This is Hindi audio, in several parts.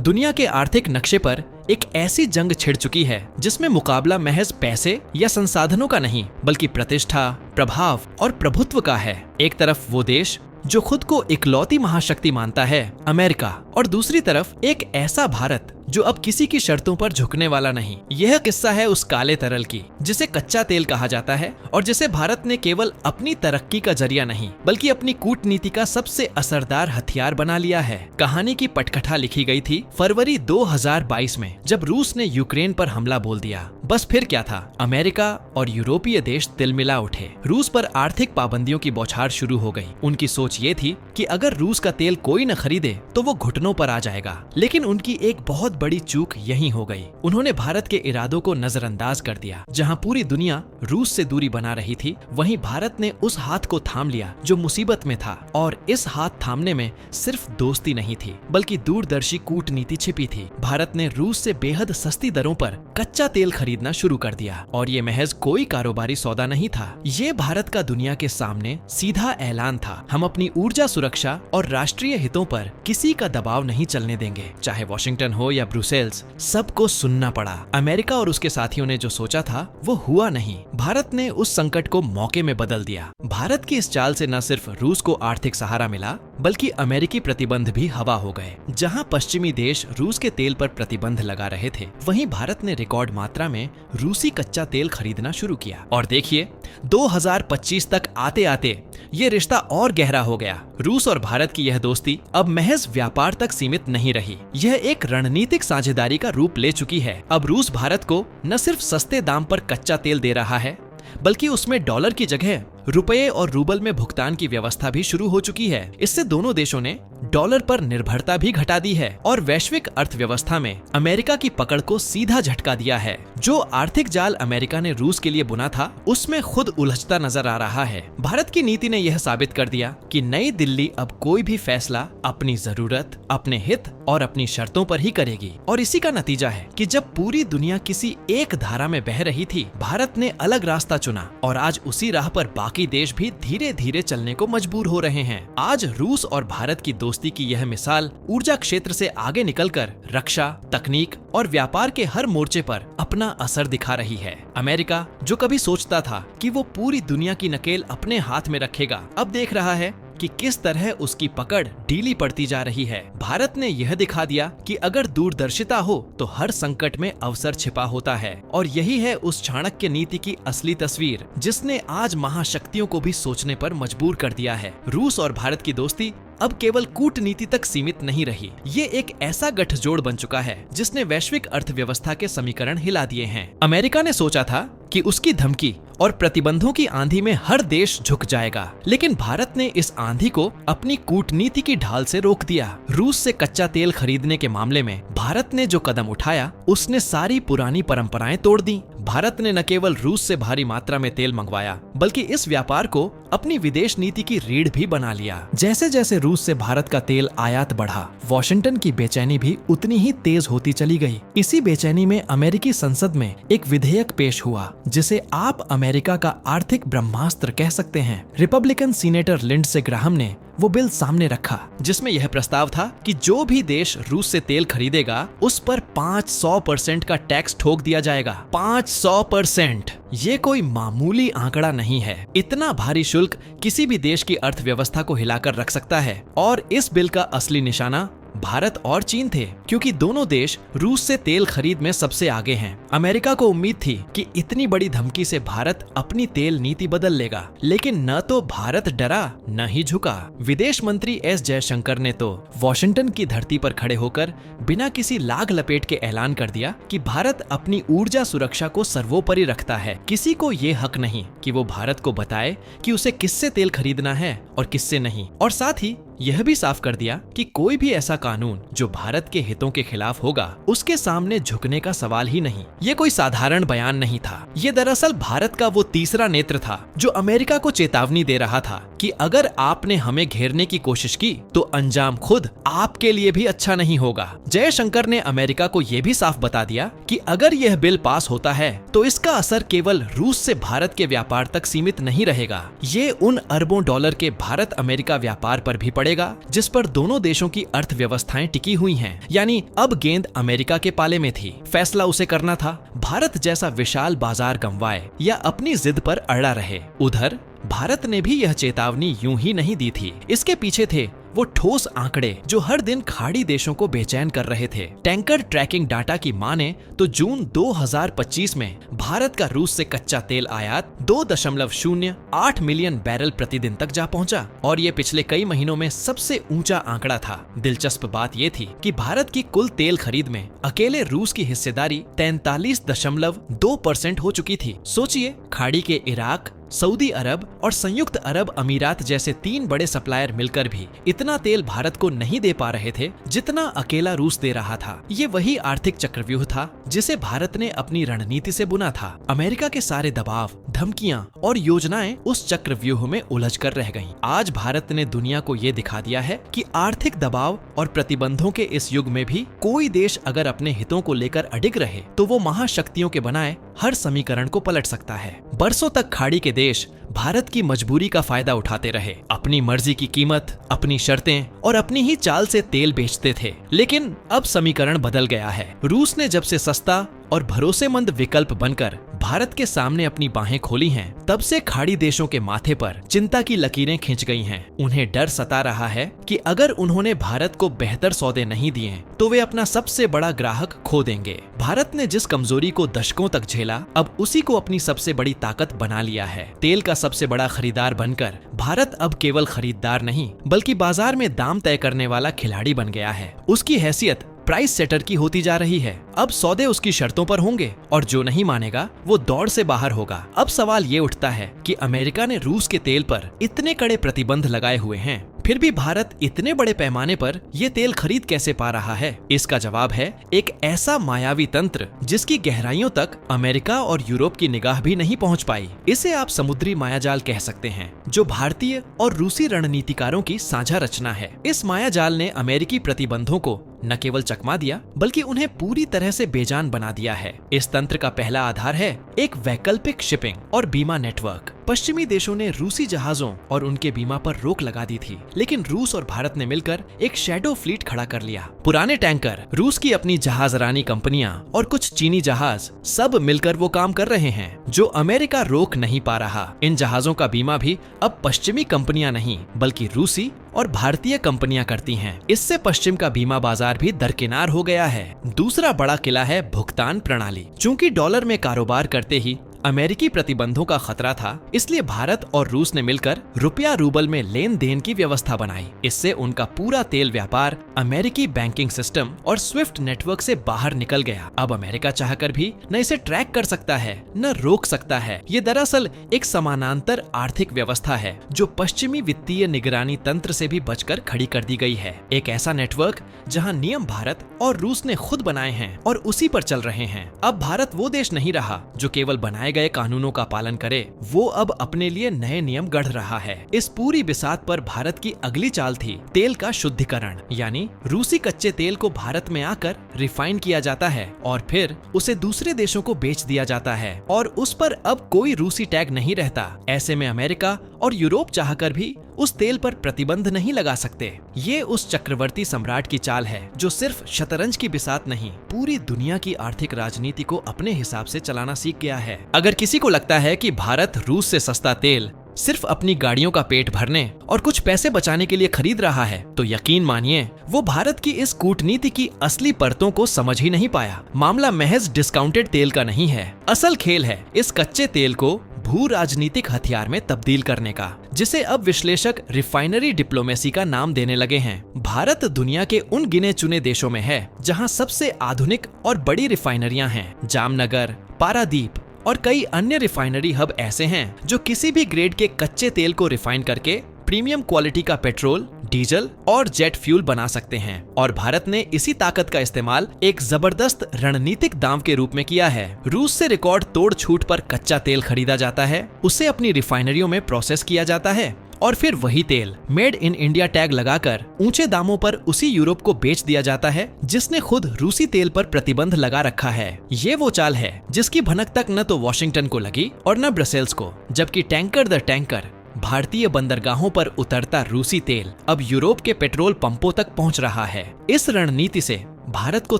दुनिया के आर्थिक नक्शे पर एक ऐसी जंग छिड़ चुकी है जिसमें मुकाबला महज पैसे या संसाधनों का नहीं बल्कि प्रतिष्ठा, प्रभाव और प्रभुत्व का है। एक तरफ वो देश जो खुद को इकलौती महाशक्ति मानता है, अमेरिका, और दूसरी तरफ एक ऐसा भारत जो अब किसी की शर्तों पर झुकने वाला नहीं। यह किस्सा है उस काले तरल की जिसे कच्चा तेल कहा जाता है और जिसे भारत ने केवल अपनी तरक्की का जरिया नहीं बल्कि अपनी कूटनीति का सबसे असरदार हथियार बना लिया है। कहानी की पटकथा लिखी गई थी फरवरी 2022 में जब रूस ने यूक्रेन पर हमला बोल दिया। बस फिर क्या था, अमेरिका और यूरोपीय देश तिलमिला उठे। रूस पर आर्थिक पाबंदियों की बौछार शुरू हो गई। उनकी सोच ये थी कि अगर रूस का तेल कोई न खरीदे तो वो घुटनों पर आ जाएगा। लेकिन उनकी एक बहुत बड़ी चूक यही हो गई। उन्होंने भारत के इरादों को नजरअंदाज कर दिया। जहां पूरी दुनिया रूस से दूरी बना रही थी, वहीं भारत ने उस हाथ को थाम लिया जो मुसीबत में था। और इस हाथ थामने में सिर्फ दोस्ती नहीं थी बल्कि दूरदर्शी कूटनीति छिपी थी। भारत ने रूस से बेहद सस्ती दरों पर कच्चा तेल खरीदना शुरू कर दिया और ये महज कोई कारोबारी सौदा नहीं था। ये भारत का दुनिया के सामने सीधा ऐलान था, हम अपनी ऊर्जा सुरक्षा और राष्ट्रीय हितों पर किसी का दबाव नहीं चलने देंगे। चाहे वॉशिंगटन हो या ब्रुसेल्स, सबको सुनना पड़ा। अमेरिका और उसके साथियों ने जो सोचा था वो हुआ नहीं। भारत ने उस संकट को मौके में बदल दिया। भारत की इस चाल से न सिर्फ रूस को आर्थिक सहारा मिला बल्कि अमेरिकी प्रतिबंध भी हवा हो गए। जहां पश्चिमी देश रूस के तेल पर प्रतिबंध लगा रहे थे, वहीं भारत ने रिकॉर्ड मात्रा में रूसी कच्चा तेल खरीदना शुरू किया। और देखिए 2025 तक आते आते ये रिश्ता और गहरा हो गया। रूस और भारत की यह दोस्ती अब महज व्यापार तक सीमित नहीं रही, यह एक रणनीतिक साझेदारी का रूप ले चुकी है। अब रूस भारत को न सिर्फ सस्ते दाम पर कच्चा तेल दे रहा है बल्कि उसमें डॉलर की जगह रुपये और रूबल में भुगतान की व्यवस्था भी शुरू हो चुकी है। इससे दोनों देशों ने डॉलर पर निर्भरता भी घटा दी है और वैश्विक अर्थव्यवस्था में अमेरिका की पकड़ को सीधा झटका दिया है। जो आर्थिक जाल अमेरिका ने रूस के लिए बुना था, उसमें खुद उलझता नजर आ रहा है। भारत की नीति ने यह साबित कर दिया कि नई दिल्ली अब कोई भी फैसला अपनी जरूरत, अपने हित और अपनी शर्तों पर ही करेगी। और इसी का नतीजा है कि जब पूरी दुनिया किसी एक धारा में बह रही थी, भारत ने अलग रास्ता चुना और आज उसी राह पर बाकी देश भी धीरे धीरे चलने को मजबूर हो रहे हैं। आज रूस और भारत की दोस्ती की यह मिसाल ऊर्जा क्षेत्र से आगे निकलकर रक्षा, तकनीक और व्यापार के हर मोर्चे पर अपना असर दिखा रही है। अमेरिका जो कभी सोचता था कि वो पूरी दुनिया की नकेल अपने हाथ में रखेगा, अब देख रहा है कि किस तरह उसकी पकड़ ढीली पड़ती जा रही है। भारत ने यह दिखा दिया कि अगर दूरदर्शिता हो तो हर संकट में अवसर छिपा होता है। और यही है उस चाणक्य नीति की असली तस्वीर जिसने आज महाशक्तियों को भी सोचने पर मजबूर कर दिया है। रूस और भारत की दोस्ती अब केवल कूटनीति तक सीमित नहीं रही, ये एक ऐसा गठजोड़ बन चुका है जिसने वैश्विक अर्थव्यवस्था के समीकरण हिला दिए हैं। अमेरिका ने सोचा था कि उसकी धमकी और प्रतिबंधों की आंधी में हर देश झुक जाएगा, लेकिन भारत ने इस आंधी को अपनी कूटनीति की ढाल से रोक दिया। रूस से कच्चा तेल खरीदने के मामले में भारत ने जो कदम उठाया, उसने सारी पुरानी परंपराएं तोड़ दी। भारत ने न केवल रूस से भारी मात्रा में तेल मंगवाया बल्कि इस व्यापार को अपनी विदेश नीति की रीढ़ भी बना लिया। जैसे जैसे रूस से भारत का तेल आयात बढ़ा, वॉशिंगटन की बेचैनी भी उतनी ही तेज होती चली गई। इसी बेचैनी में अमेरिकी संसद में एक विधेयक पेश हुआ जिसे आप अमेरिका का आर्थिक ब्रह्मास्त्र कह सकते हैं। रिपब्लिकन सीनेटर लिंडसे ग्राहम ने वो बिल सामने रखा जिसमें यह प्रस्ताव था कि जो भी देश रूस से तेल खरीदेगा उस पर 500% का टैक्स ठोक दिया जाएगा। 500%! ये कोई मामूली आंकड़ा नहीं है। इतना भारी शुल्क किसी भी देश की अर्थव्यवस्था को हिलाकर रख सकता है। और इस बिल का असली निशाना भारत और चीन थे, क्योंकि दोनों देश रूस से तेल खरीद में सबसे आगे हैं। अमेरिका को उम्मीद थी कि इतनी बड़ी धमकी से भारत अपनी तेल नीति बदल लेगा, लेकिन न तो भारत डरा न ही झुका। विदेश मंत्री एस जयशंकर ने तो वॉशिंगटन की धरती पर खड़े होकर बिना किसी लाग लपेट के ऐलान कर दिया कि भारत अपनी ऊर्जा सुरक्षा को सर्वोपरि रखता है। किसी को ये हक नहीं कि वो भारत को बताए कि उसे किससे तेल खरीदना है और किससे नहीं। और साथ ही यह भी साफ कर दिया कि कोई भी ऐसा कानून जो भारत के हितों के खिलाफ होगा, उसके सामने झुकने का सवाल ही नहीं। ये कोई साधारण बयान नहीं था, ये दरअसल भारत का वो तीसरा नेत्र था जो अमेरिका को चेतावनी दे रहा था कि अगर आपने हमें घेरने की कोशिश की तो अंजाम खुद आपके लिए भी अच्छा नहीं होगा। जयशंकर ने अमेरिका को यह भी साफ बता दिया कि अगर यह बिल पास होता है तो इसका असर केवल रूस से भारत के व्यापार तक सीमित नहीं रहेगा, ये उन अरबों डॉलर के भारत अमेरिका व्यापार पर भी पड़ेगा जिस पर दोनों देशों की अर्थव्यवस्थाएं टिकी हुई हैं। यानी अब गेंद अमेरिका के पाले में थी। फैसला उसे करना था, भारत जैसा विशाल बाजार गंवाए या अपनी जिद पर अड़ा रहे। उधर भारत ने भी यह चेतावनी यूं ही नहीं दी थी। इसके पीछे थे वो ठोस आंकड़े जो हर दिन खाड़ी देशों को बेचैन कर रहे थे। टैंकर ट्रैकिंग डाटा की माने तो जून 2025 में भारत का रूस से कच्चा तेल आयात 2.08 मिलियन बैरल प्रतिदिन तक जा पहुंचा और ये पिछले कई महीनों में सबसे ऊंचा आंकड़ा था। दिलचस्प बात ये थी कि भारत की कुल तेल खरीद में अकेले रूस की हिस्सेदारी 43.2% हो चुकी थी। सोचिए, खाड़ी के इराक, सऊदी अरब और संयुक्त अरब अमीरात जैसे 3 बड़े सप्लायर मिलकर भी इतना तेल भारत को नहीं दे पा रहे थे जितना अकेला रूस दे रहा था। ये वही आर्थिक चक्रव्यूह था जिसे भारत ने अपनी रणनीति से बुना था। अमेरिका के सारे दबाव, धमकियां और योजनाएं उस चक्रव्यूह में उलझ कर रह गईं। आज भारत ने दुनिया को ये दिखा दिया है कि आर्थिक दबाव और प्रतिबंधों के इस युग में भी कोई देश अगर अपने हितों को लेकर अडिग रहे तो वो महाशक्तियों के बनाए हर समीकरण को पलट सकता है। बरसों तक खाड़ी के देश भारत की मजबूरी का फायदा उठाते रहे, अपनी मर्जी की कीमत, अपनी शर्तें और अपनी ही चाल से तेल बेचते थे। लेकिन अब समीकरण बदल गया है। रूस ने जब से सस्ता और भरोसेमंद विकल्प बनकर भारत के सामने अपनी बाहें खोली हैं, तब से खाड़ी देशों के माथे पर चिंता की लकीरें खिंच गई हैं। उन्हें डर सता रहा है कि अगर उन्होंने भारत को बेहतर सौदे नहीं दिए तो वे अपना सबसे बड़ा ग्राहक खो देंगे। भारत ने जिस कमजोरी को दशकों तक झेला, अब उसी को अपनी सबसे बड़ी ताकत बना लिया है। तेल का सबसे बड़ा खरीदार बनकर भारत अब केवल खरीदार नहीं बल्कि बाजार में दाम तय करने वाला खिलाड़ी बन गया है। उसकी हैसियत प्राइस सेटर की होती जा रही है। अब सौदे उसकी शर्तों पर होंगे और जो नहीं मानेगा वो दौड़ से बाहर होगा। अब सवाल ये उठता है कि अमेरिका ने रूस के तेल पर इतने कड़े प्रतिबंध लगाए हुए हैं, फिर भी भारत इतने बड़े पैमाने पर ये तेल खरीद कैसे पा रहा है? इसका जवाब है एक ऐसा मायावी तंत्र जिसकी गहराइयों तक अमेरिका और यूरोप की निगाह भी नहीं पहुंच पाई। इसे आप समुद्री मायाजाल कह सकते हैं, जो भारतीय और रूसी रणनीतिकारों की साझा रचना है। इस मायाजाल ने अमेरिकी प्रतिबंधों को न केवल चकमा दिया बल्कि उन्हें पूरी तरह से बेजान बना दिया है। इस तंत्र का पहला आधार है एक वैकल्पिक शिपिंग और बीमा नेटवर्क। पश्चिमी देशों ने रूसी जहाजों और उनके बीमा पर रोक लगा दी थी, लेकिन रूस और भारत ने मिलकर एक शैडो फ्लीट खड़ा कर लिया। पुराने टैंकर, रूस की अपनी जहाजरानी कंपनियां और कुछ चीनी जहाज सब मिलकर वो काम कर रहे हैं जो अमेरिका रोक नहीं पा रहा। इन जहाजों का बीमा भी अब पश्चिमी कंपनियां नहीं बल्कि रूसी और भारतीय कंपनियां करती हैं। इससे पश्चिम का बीमा बाजार भी दरकिनार हो गया है। दूसरा बड़ा किला है भुगतान प्रणाली। चूंकि डॉलर में कारोबार करते ही अमेरिकी प्रतिबंधों का खतरा था, इसलिए भारत और रूस ने मिलकर रुपया रूबल में लेन देन की व्यवस्था बनाई। इससे उनका पूरा तेल व्यापार अमेरिकी बैंकिंग सिस्टम और स्विफ्ट नेटवर्क से बाहर निकल गया। अब अमेरिका चाहकर भी न इसे ट्रैक कर सकता है न रोक सकता है। ये दरअसल एक समानांतर आर्थिक व्यवस्था है जो पश्चिमी वित्तीय निगरानी तंत्र से भी बचकर खड़ी कर दी गई है। एक ऐसा नेटवर्क जहां नियम भारत और रूस ने खुद बनाए हैं और उसी पर चल रहे हैं। अब भारत वो देश नहीं रहा जो केवल बनाए गए कानूनों का पालन करे, वो अब अपने लिए नए नियम गढ़ रहा है। इस पूरी बिसात पर भारत की अगली चाल थी तेल का शुद्धिकरण, यानी रूसी कच्चे तेल को भारत में आकर रिफाइन किया जाता है और फिर उसे दूसरे देशों को बेच दिया जाता है और उस पर अब कोई रूसी टैग नहीं रहता। ऐसे में अमेरिका और यूरोप चाहकर भी उस तेल पर प्रतिबंध नहीं लगा सकते। ये उस चक्रवर्ती सम्राट की चाल है जो सिर्फ शतरंज की बिसात नहीं, पूरी दुनिया की आर्थिक राजनीति को अपने हिसाब से चलाना सीख गया है। अगर किसी को लगता है कि भारत रूस से सस्ता तेल सिर्फ अपनी गाड़ियों का पेट भरने और कुछ पैसे बचाने के लिए खरीद रहा है, तो यकीन मानिए वो भारत की इस कूटनीति की असली परतों को समझ ही नहीं पाया। मामला महज डिस्काउंटेड तेल का नहीं है, असल खेल है इस कच्चे तेल को भू राजनीतिक हथियार में तब्दील करने का, जिसे अब विश्लेषक रिफाइनरी डिप्लोमेसी का नाम देने लगे हैं। भारत दुनिया के उन गिने चुने देशों में है जहां सबसे आधुनिक और बड़ी रिफाइनरियां हैं। जामनगर, पारादीप और कई अन्य रिफाइनरी हब ऐसे हैं जो किसी भी ग्रेड के कच्चे तेल को रिफाइन करके प्रीमियम क्वालिटी का पेट्रोल, डीजल और जेट फ्यूल बना सकते हैं। और भारत ने इसी ताकत का इस्तेमाल एक जबरदस्त रणनीतिक दांव के रूप में किया है। रूस से रिकॉर्ड तोड़ छूट पर कच्चा तेल खरीदा जाता है, उसे अपनी रिफाइनरियों में प्रोसेस किया जाता है और फिर वही तेल मेड इन इंडिया टैग लगाकर ऊंचे दामों पर उसी यूरोप को बेच दिया जाता है जिसने खुद रूसी तेल पर प्रतिबंध लगा रखा है। ये वो चाल है जिसकी भनक तक न तो वॉशिंगटन को लगी और न ब्रसेल्स को, जबकि टैंकर दर टैंकर भारतीय बंदरगाहों पर उतरता रूसी तेल अब यूरोप के पेट्रोल पंपों तक पहुंच रहा है। इस रणनीति से भारत को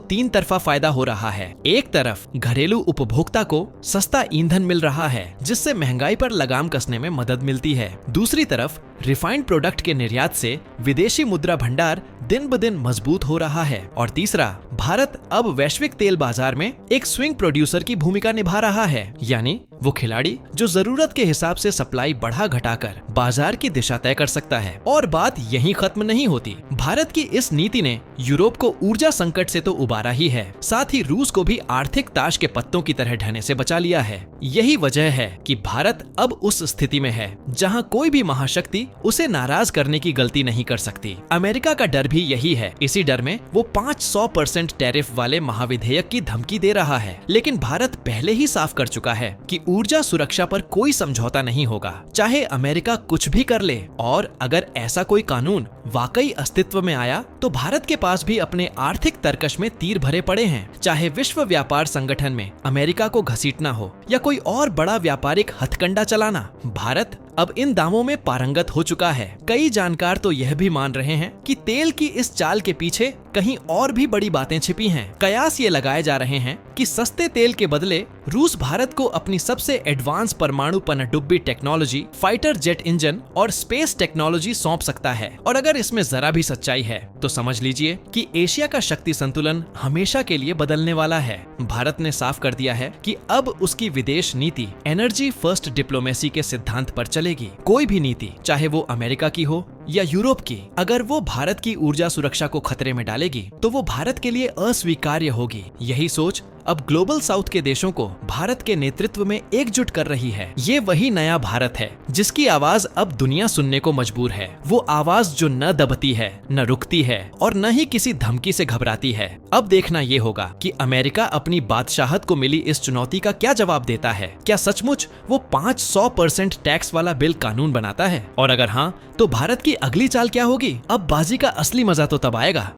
तीन तरफा फायदा हो रहा है। एक तरफ घरेलू उपभोक्ता को सस्ता ईंधन मिल रहा है, जिससे महंगाई पर लगाम कसने में मदद मिलती है। दूसरी तरफ रिफाइंड प्रोडक्ट के निर्यात से विदेशी मुद्रा भंडार दिन ब दिन मजबूत हो रहा है। और तीसरा, भारत अब वैश्विक तेल बाजार में एक स्विंग प्रोड्यूसर की भूमिका निभा रहा है, यानी वो खिलाड़ी जो जरूरत के हिसाब से सप्लाई बढ़ा घटाकर बाजार की दिशा तय कर सकता है। और बात यहीं खत्म नहीं होती। भारत की इस नीति ने यूरोप को ऊर्जा संकट से तो उबारा ही है, साथ ही रूस को भी आर्थिक ताश के पत्तों की तरह ढहने से बचा लिया है। यही वजह है कि भारत अब उस स्थिति में है जहां कोई भी महाशक्ति उसे नाराज करने की गलती नहीं कर सकती। अमेरिका का डर भी यही है। इसी डर में वो 500% टैरिफ वाले महाविधेयक की धमकी दे रहा है। लेकिन भारत पहले ही साफ कर चुका है कि ऊर्जा सुरक्षा पर कोई समझौता नहीं होगा, चाहे अमेरिका कुछ भी कर ले। और अगर ऐसा कोई कानून वाकई अस्तित्व में आया तो भारत के पास भी अपने आर्थिक तरकश में तीर भरे पड़े हैं। चाहे विश्व व्यापार संगठन में अमेरिका को घसीटना हो या कोई और बड़ा व्यापारिक हथकंडा चलाना, भारत अब इन दावों में पारंगत हो चुका है। कई जानकार तो यह भी मान रहे हैं कि तेल की इस चाल के पीछे कहीं और भी बड़ी बातें छिपी हैं। कयास ये लगाए जा रहे हैं कि सस्ते तेल के बदले रूस भारत को अपनी सबसे एडवांस परमाणु पनडुब्बी टेक्नोलॉजी, फाइटर जेट इंजन और स्पेस टेक्नोलॉजी सौंप सकता है। और अगर इसमें जरा भी सच्चाई है तो समझ लीजिए कि एशिया का शक्ति संतुलन हमेशा के लिए बदलने वाला है। भारत ने साफ कर दिया है कि अब उसकी विदेश नीति एनर्जी फर्स्ट डिप्लोमेसी के सिद्धांत पर चलेगी। कोई भी नीति, चाहे वो अमेरिका की हो या यूरोप की, अगर वो भारत की ऊर्जा सुरक्षा को खतरे में डालेगी तो वो भारत के लिए अस्वीकार्य होगी। यही सोच अब ग्लोबल साउथ के देशों को भारत के नेतृत्व में एकजुट कर रही है। ये वही नया भारत है जिसकी आवाज अब दुनिया सुनने को मजबूर है। वो आवाज जो न दबती है, न रुकती है और न ही किसी धमकी से घबराती है। अब देखना ये होगा कि अमेरिका अपनी बादशाहत को मिली इस चुनौती का क्या जवाब देता है। क्या सचमुच वो 500% टैक्स वाला बिल कानून बनाता है? और अगर हाँ, तो भारत की अगली चाल क्या होगी? अब बाजी का असली मजा तो तब आएगा